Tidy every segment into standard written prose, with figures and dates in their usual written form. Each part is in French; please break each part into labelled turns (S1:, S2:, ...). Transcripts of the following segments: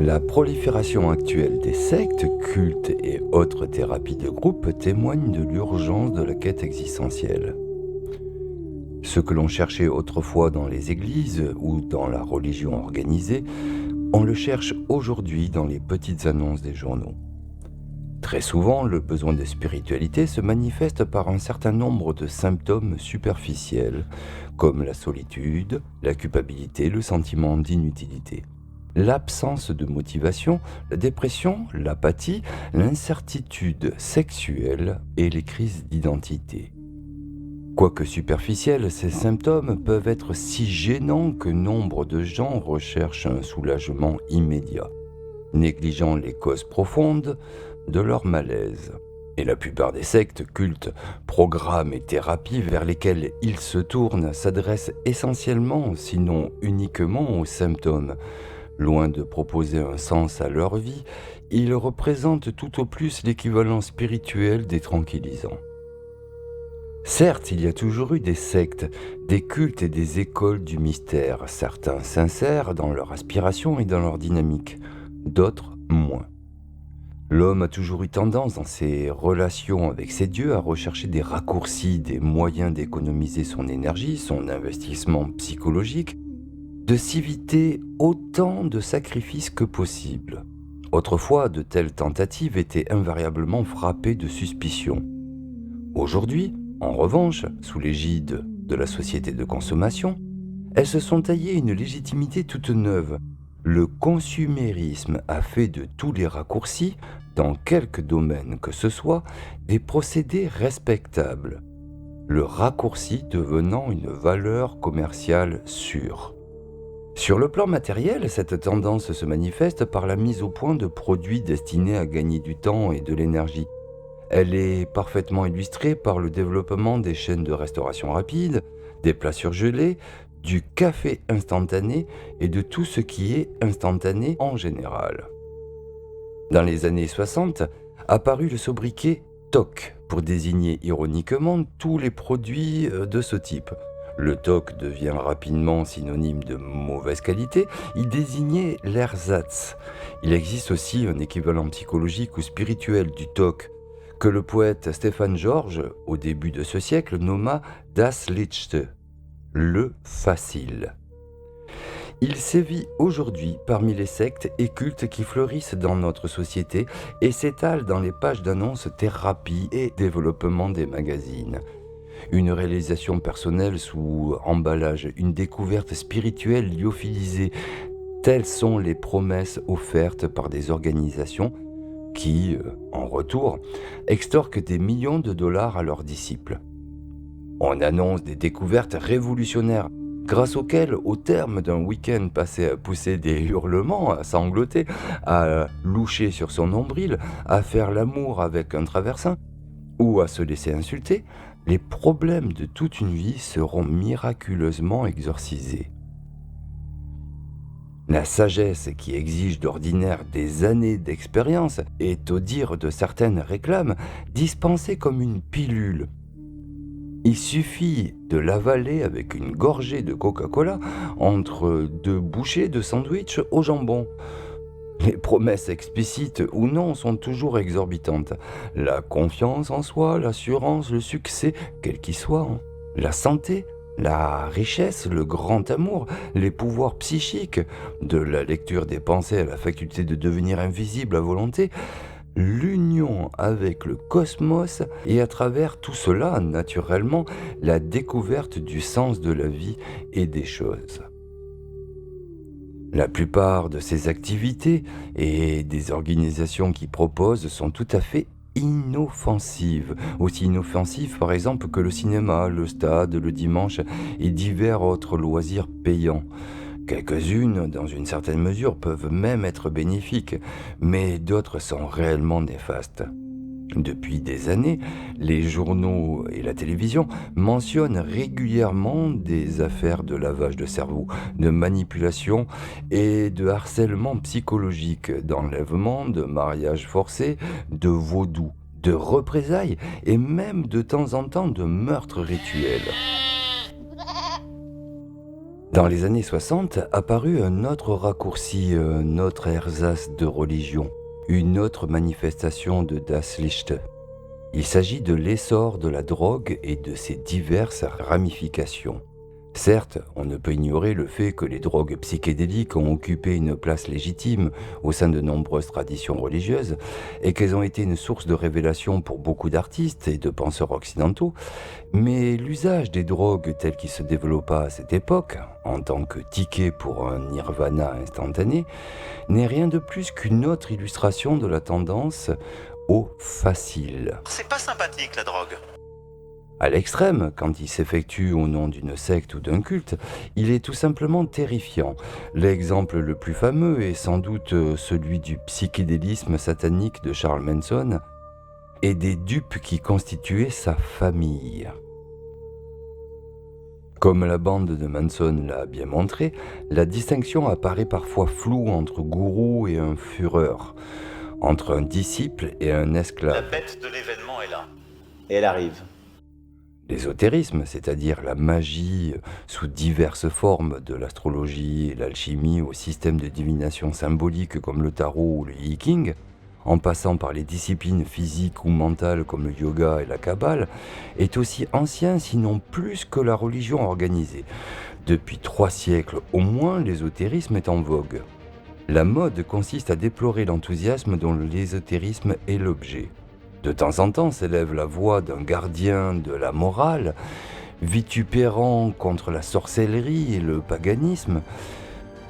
S1: La prolifération actuelle des sectes, cultes et autres thérapies de groupe témoigne de l'urgence de la quête existentielle. Ce que l'on cherchait autrefois dans les églises ou dans la religion organisée, on le cherche aujourd'hui dans les petites annonces des journaux. Très souvent, le besoin de spiritualité se manifeste par un certain nombre de symptômes superficiels, comme la solitude, la culpabilité, le sentiment d'inutilité. L'absence de motivation, la dépression, l'apathie, l'incertitude sexuelle et les crises d'identité. Quoique superficiels, ces symptômes peuvent être si gênants que nombre de gens recherchent un soulagement immédiat, négligeant les causes profondes de leur malaise. Et la plupart des sectes, cultes, programmes et thérapies vers lesquels ils se tournent s'adressent essentiellement, sinon uniquement, aux symptômes. Loin de proposer un sens à leur vie, ils représentent tout au plus l'équivalent spirituel des tranquillisants. Certes, il y a toujours eu des sectes, des cultes et des écoles du mystère, certains sincères dans leur aspiration et dans leur dynamique, d'autres moins. L'homme a toujours eu tendance dans ses relations avec ses dieux à rechercher des raccourcis, des moyens d'économiser son énergie, son investissement psychologique, de s'éviter autant de sacrifices que possible. Autrefois, de telles tentatives étaient invariablement frappées de suspicion. Aujourd'hui, en revanche, sous l'égide de la société de consommation, elles se sont taillées une légitimité toute neuve. Le consumérisme a fait de tous les raccourcis, dans quelque domaine que ce soit, des procédés respectables. Le raccourci devenant une valeur commerciale sûre. Sur le plan matériel, cette tendance se manifeste par la mise au point de produits destinés à gagner du temps et de l'énergie. Elle est parfaitement illustrée par le développement des chaînes de restauration rapide, des plats surgelés, du café instantané et de tout ce qui est instantané en général. Dans les années 60, apparut le sobriquet TOC pour désigner ironiquement tous les produits de ce type. Le TOC devient rapidement synonyme de mauvaise qualité, il désignait l'ersatz. Il existe aussi un équivalent psychologique ou spirituel du TOC, que le poète Stéphane Georges, au début de ce siècle, nomma Das Leichte, le facile. Il sévit aujourd'hui parmi les sectes et cultes qui fleurissent dans notre société et s'étalent dans les pages d'annonces thérapie et développement des magazines. Une réalisation personnelle sous emballage, une découverte spirituelle lyophilisée, telles sont les promesses offertes par des organisations qui, en retour, extorquent des millions de dollars à leurs disciples. On annonce des découvertes révolutionnaires, grâce auxquelles, au terme d'un week-end passé à pousser des hurlements, à sangloter, à loucher sur son nombril, à faire l'amour avec un traversin, ou à se laisser insulter, les problèmes de toute une vie seront miraculeusement exorcisés. La sagesse qui exige d'ordinaire des années d'expérience est, au dire de certaines réclames, dispensée comme une pilule. Il suffit de l'avaler avec une gorgée de Coca-Cola entre deux bouchées de sandwich au jambon. Les promesses explicites ou non sont toujours exorbitantes. La confiance en soi, l'assurance, le succès, quel qu'il soit, la santé, la richesse, le grand amour, les pouvoirs psychiques, de la lecture des pensées à la faculté de devenir invisible à volonté, l'union avec le cosmos et à travers tout cela, naturellement, la découverte du sens de la vie et des choses. La plupart de ces activités et des organisations qui proposent sont tout à fait inoffensives, aussi inoffensives par exemple que le cinéma, le stade, le dimanche et divers autres loisirs payants. Quelques-unes, dans une certaine mesure, peuvent même être bénéfiques, mais d'autres sont réellement néfastes. Depuis des années, les journaux et la télévision mentionnent régulièrement des affaires de lavage de cerveau, de manipulation et de harcèlement psychologique, d'enlèvement, de mariage forcé, de vaudou, de représailles et même de temps en temps de meurtres rituels. Dans les années 60 apparut un autre raccourci, un autre ersatz de religion, une autre manifestation de Das Licht. Il s'agit de l'essor de la drogue et de ses diverses ramifications. Certes, on ne peut ignorer le fait que les drogues psychédéliques ont occupé une place légitime au sein de nombreuses traditions religieuses et qu'elles ont été une source de révélation pour beaucoup d'artistes et de penseurs occidentaux, mais l'usage des drogues tel qu'il se développa à cette époque, en tant que ticket pour un nirvana instantané, n'est rien de plus qu'une autre illustration de la tendance au facile.
S2: C'est pas sympathique la drogue.
S1: À l'extrême, quand il s'effectue au nom d'une secte ou d'un culte, il est tout simplement terrifiant. L'exemple le plus fameux est sans doute celui du psychédélisme satanique de Charles Manson et des dupes qui constituaient sa famille. Comme la bande de Manson l'a bien montré, la distinction apparaît parfois floue entre gourou et un fureur, entre un disciple et un esclave.
S2: La bête de l'événement est là. Et elle arrive.
S1: L'ésotérisme, c'est-à-dire la magie sous diverses formes, de l'astrologie et l'alchimie au système de divination symbolique comme le tarot ou le I Ching, en passant par les disciplines physiques ou mentales comme le yoga et la kabbale, est aussi ancien sinon plus que la religion organisée. Depuis 3 siècles au moins, l'ésotérisme est en vogue. La mode consiste à déplorer l'enthousiasme dont l'ésotérisme est l'objet. De temps en temps s'élève la voix d'un gardien de la morale, vitupérant contre la sorcellerie et le paganisme.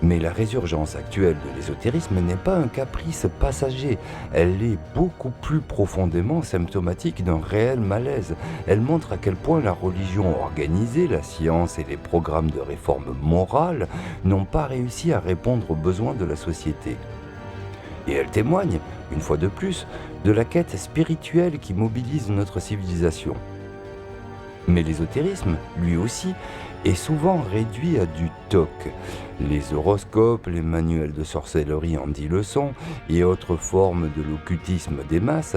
S1: Mais la résurgence actuelle de l'ésotérisme n'est pas un caprice passager, elle est beaucoup plus profondément symptomatique d'un réel malaise. Elle montre à quel point la religion organisée, la science et les programmes de réforme morale n'ont pas réussi à répondre aux besoins de la société. Et elle témoigne, une fois de plus, de la quête spirituelle qui mobilise notre civilisation. Mais l'ésotérisme, lui aussi, est souvent réduit à du toc. Les horoscopes, les manuels de sorcellerie en 10 leçons et autres formes de l'occultisme des masses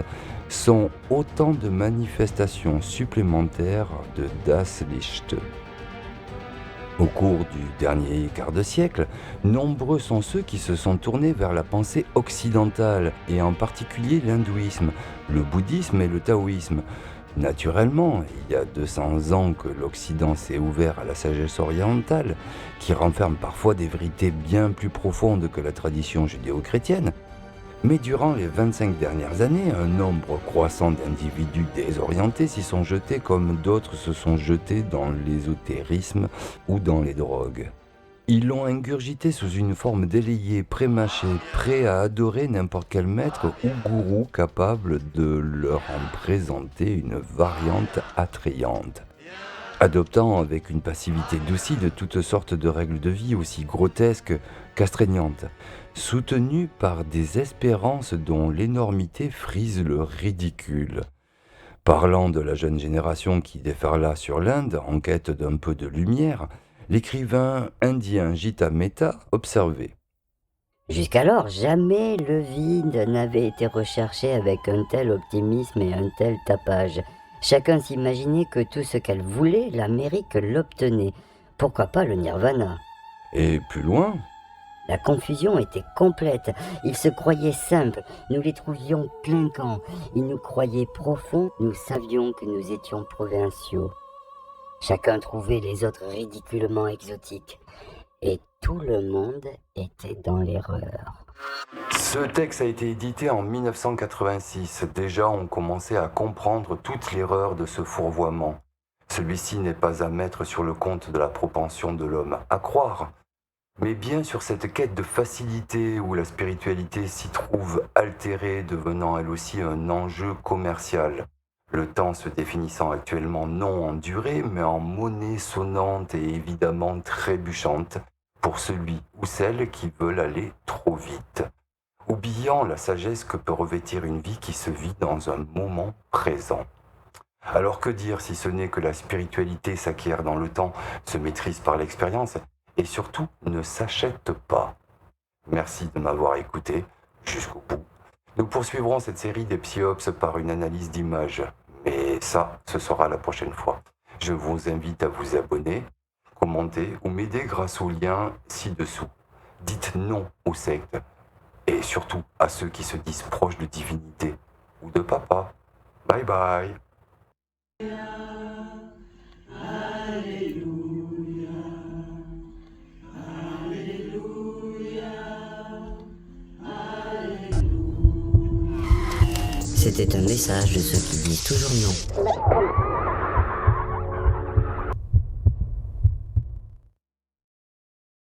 S1: sont autant de manifestations supplémentaires de Das Licht. Au cours du dernier quart de siècle, nombreux sont ceux qui se sont tournés vers la pensée occidentale, et en particulier l'hindouisme, le bouddhisme et le taoïsme. Naturellement, il y a 200 ans que l'Occident s'est ouvert à la sagesse orientale, qui renferme parfois des vérités bien plus profondes que la tradition judéo-chrétienne. Mais durant les 25 dernières années, un nombre croissant d'individus désorientés s'y sont jetés comme d'autres se sont jetés dans l'ésotérisme ou dans les drogues. Ils l'ont ingurgité sous une forme délayée, prémâchée, prêt à adorer n'importe quel maître ou gourou capable de leur en présenter une variante attrayante. Adoptant avec une passivité docile toutes sortes de règles de vie aussi grotesques qu'astreignantes, soutenues par des espérances dont l'énormité frise le ridicule. Parlant de la jeune génération qui déferla sur l'Inde en quête d'un peu de lumière, l'écrivain indien Gita Mehta observait:
S3: Jusqu'alors, jamais le vide n'avait été recherché avec un tel optimisme et un tel tapage. Chacun s'imaginait que tout ce qu'elle voulait, l'Amérique l'obtenait. Pourquoi pas le nirvana?
S1: Et plus loin,
S3: La confusion était complète. Ils se croyaient simples. Nous les trouvions clinquants. Ils nous croyaient profonds. Nous savions que nous étions provinciaux. Chacun trouvait les autres ridiculement exotiques. Et tout le monde était dans l'erreur.
S1: ce texte a été édité en 1986. Déjà, on commençait à comprendre toute l'erreur de ce fourvoiement. Celui-ci n'est pas à mettre sur le compte de la propension de l'homme à croire, mais bien sur cette quête de facilité où la spiritualité s'y trouve altérée, devenant elle aussi un enjeu commercial. Le temps se définissant actuellement non en durée, mais en monnaie sonnante et évidemment trébuchante pour celui ou celle qui veulent aller trop vite, oubliant la sagesse que peut revêtir une vie qui se vit dans un moment présent. Alors que dire si ce n'est que la spiritualité s'acquiert dans le temps, se maîtrise par l'expérience et surtout ne s'achète pas. Merci de m'avoir écouté jusqu'au bout. Nous poursuivrons cette série des Psyops par une analyse d'images, mais ça, ce sera la prochaine fois. Je vous invite à vous abonner, Commentez ou m'aidez grâce au lien ci-dessous. Dites non aux sectes et surtout à ceux qui se disent proches de divinité ou de papa. Bye bye.
S3: C'était un message de ceux qui disent toujours non.